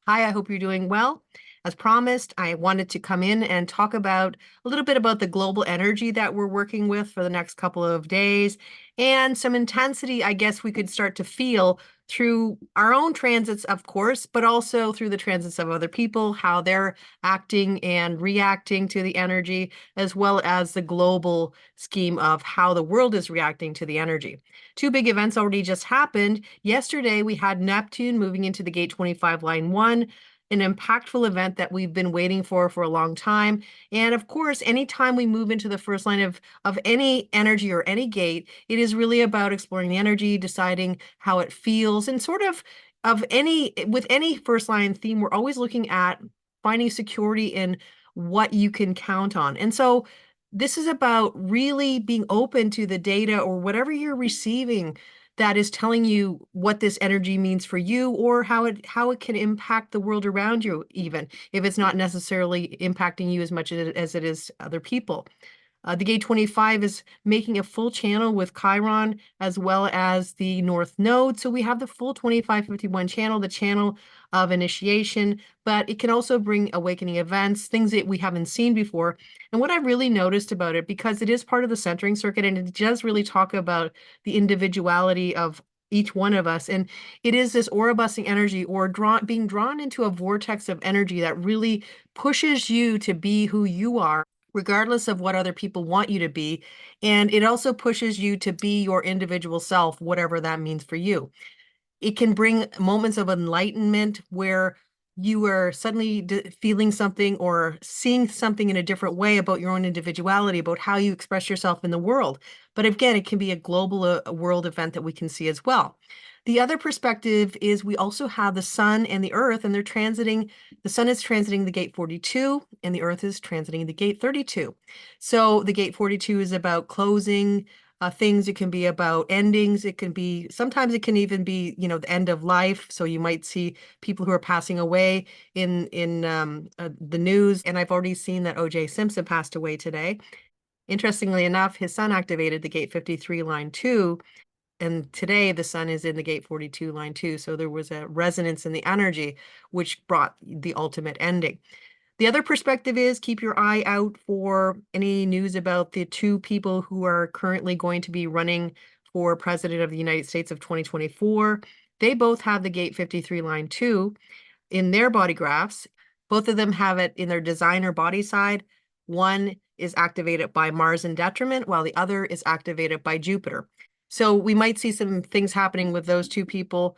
Hi, I hope you're doing well. As promised, I wanted to come in and talk about a little bit about the global energy that we're working with for the next couple of days and some intensity, I guess we could start to feel through our own transits, of course, but also through the transits of other people, how they're acting and reacting to the energy, as well as the global scheme of how the world is reacting to the energy. Two big events already just happened. Yesterday, we had Neptune moving into the gate 25 line 1, an impactful event that we've been waiting for a long time. And of course, anytime we move into the first line of any energy or any gate, it is really about exploring the energy, deciding how it feels, and sort of any with any first line theme, we're always looking at finding security in what you can count on. And so this is about really being open to the data or whatever you're receiving that is telling you what this energy means for you or how it can impact the world around you, even if it's not necessarily impacting you as much as it is other people. The gate 25 is making a full channel with Chiron as well as the North Node. So we have the full 2551 channel, the channel of initiation, but it can also bring awakening events, things that we haven't seen before. And what I really noticed about it, because it is part of the centering circuit and it does really talk about the individuality of each one of us. And it is this aura busting energy or being drawn into a vortex of energy that really pushes you to be who you are regardless of what other people want you to be. And it also pushes you to be your individual self, whatever that means for you. It can bring moments of enlightenment where you are suddenly feeling something or seeing something in a different way about your own individuality, about how you express yourself in the world. But again, it can be a global world event that we can see as well. The other perspective is we also have the sun and the earth, and they're transiting. The sun is transiting the gate 42, and the earth is transiting the gate 32. So the gate 42 is about closing things. It can be about endings. It can be, sometimes it can even be, the end of life. So you might see people who are passing away in the news. And I've already seen that O.J. Simpson passed away today. Interestingly enough, his son activated the gate 53 line 2, and today the sun is in the gate 42 line 2. So there was a resonance in the energy, which brought the ultimate ending. The other perspective is keep your eye out for any news about the two people who are currently going to be running for president of the United States of 2024. They both have the gate 53 line 2 in their body graphs. Both of them have it in their designer body side. One is activated by Mars in detriment, while the other is activated by Jupiter. So we might see some things happening with those two people,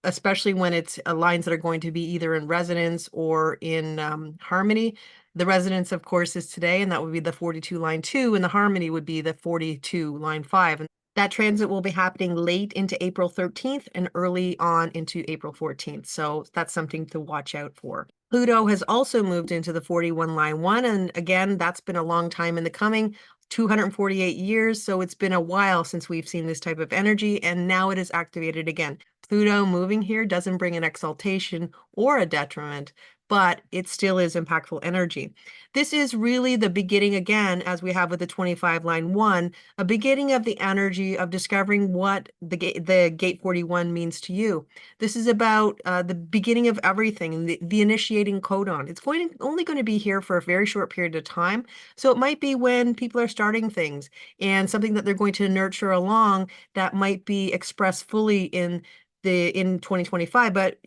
especially when it's lines that are going to be either in resonance or in harmony. The resonance, of course, is today, and that would be the 42 line 2, and the harmony would be the 42 line 5. And that transit will be happening late into April 13th and early on into April 14th. So that's something to watch out for. Pluto has also moved into the 41 line 1. And again, that's been a long time in the coming. 248 years. So it's been a while since we've seen this type of energy, and now it is activated again. Pluto moving here doesn't bring an exaltation or a detriment, but it still is impactful energy. This is really the beginning, again, as we have with the 25 line 1, a beginning of the energy of discovering what the gate 41 means to you. This is about the beginning of everything, the initiating codon. It's only going to be here for a very short period of time. So it might be when people are starting things and something that they're going to nurture along that might be expressed fully in 2025. But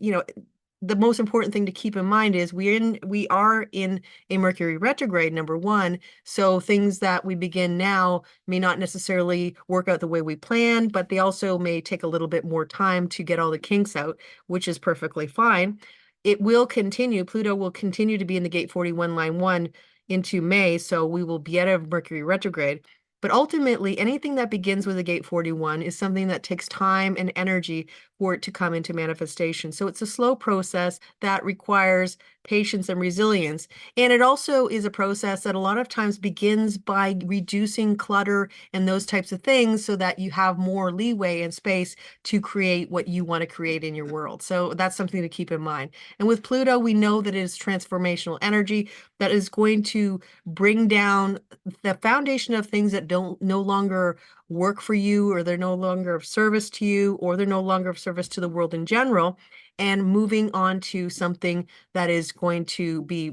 the most important thing to keep in mind is we are in a Mercury retrograde, number one. So things that we begin now may not necessarily work out the way we planned, but they also may take a little bit more time to get all the kinks out, which is perfectly fine. It will continue. Pluto will continue to be in the gate 41 line 1 into May. So we will be out of Mercury retrograde. But ultimately, anything that begins with a gate 41 is something that takes time and energy for it to come into manifestation. So it's a slow process that requires patience and resilience. And it also is a process that a lot of times begins by reducing clutter and those types of things so that you have more leeway and space to create what you want to create in your world. So that's something to keep in mind. And with Pluto, we know that it is transformational energy that is going to bring down the foundation of things that don't no longer work for you, or they're no longer of service to you, or they're no longer of service to the world in general. and moving on to something that is going to be,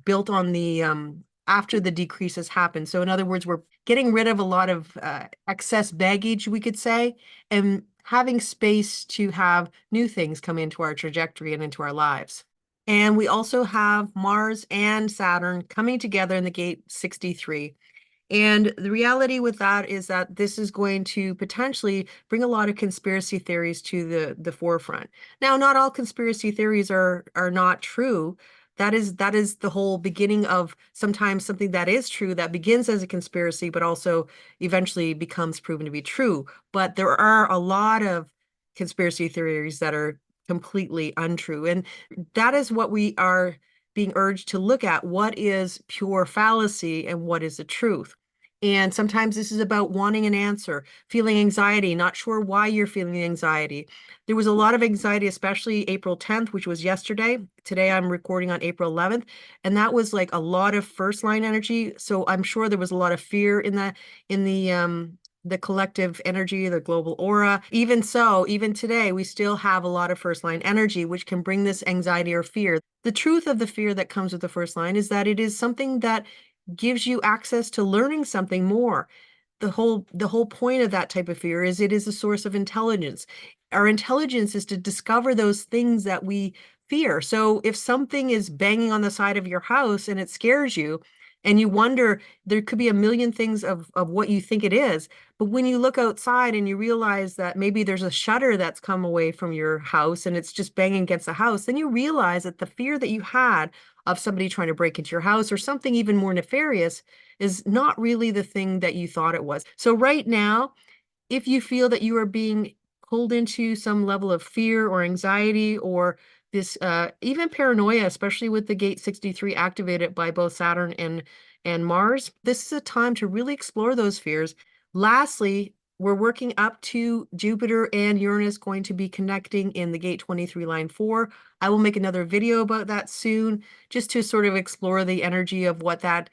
built on the after the decreases happen. So in other words, we're getting rid of a lot of excess baggage, we could say, and having space to have new things come into our trajectory and into our lives. And we also have Mars and Saturn coming together in the gate 63. And the reality with that is that this is going to potentially bring a lot of conspiracy theories to the forefront. Now, not all conspiracy theories are not true. That is the whole beginning of sometimes something that is true that begins as a conspiracy, but also eventually becomes proven to be true. But there are a lot of conspiracy theories that are completely untrue. And that is what we are being urged to look at. What is pure fallacy and what is the truth? And sometimes this is about wanting an answer, feeling anxiety, not sure why you're feeling anxiety. There was a lot of anxiety, especially April 10th, which was yesterday. Today I'm recording on April 11th, and that was like a lot of first line energy. So I'm sure there was a lot of fear in the collective energy, the global aura. Even so, even today, we still have a lot of first line energy, which can bring this anxiety or fear. The truth of the fear that comes with the first line is that it is something that gives you access to learning something more. The whole point of that type of fear is it is a source of intelligence. Our intelligence is to discover those things that we fear. So if something is banging on the side of your house and it scares you, and you wonder, there could be a million things of what you think it is. But when you look outside and you realize that maybe there's a shutter that's come away from your house and it's just banging against the house, then you realize that the fear that you had of somebody trying to break into your house or something even more nefarious is not really the thing that you thought it was. So right now, if you feel that you are being pulled into some level of fear or anxiety or this even paranoia, especially with the gate 63 activated by both Saturn and Mars, this is a time to really explore those fears. Lastly, we're working up to Jupiter and Uranus going to be connecting in the gate 23 line 4. I will make another video about that soon, just to sort of explore the energy of what that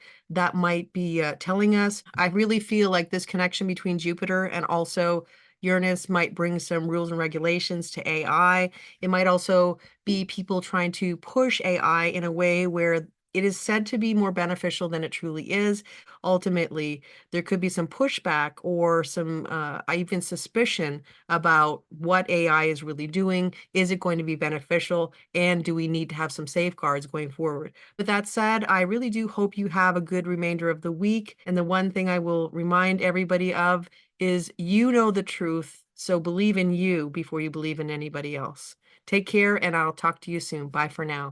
might be telling us. I really feel like this connection between Jupiter and also Uranus might bring some rules and regulations to AI. It might also be people trying to push AI in a way where it is said to be more beneficial than it truly is. Ultimately, there could be some pushback or some even suspicion about what AI is really doing. Is it going to be beneficial? And do we need to have some safeguards going forward? With that said, I really do hope you have a good remainder of the week. And the one thing I will remind everybody of is you know the truth, so believe in you before you believe in anybody else. Take care, and I'll talk to you soon. Bye for now.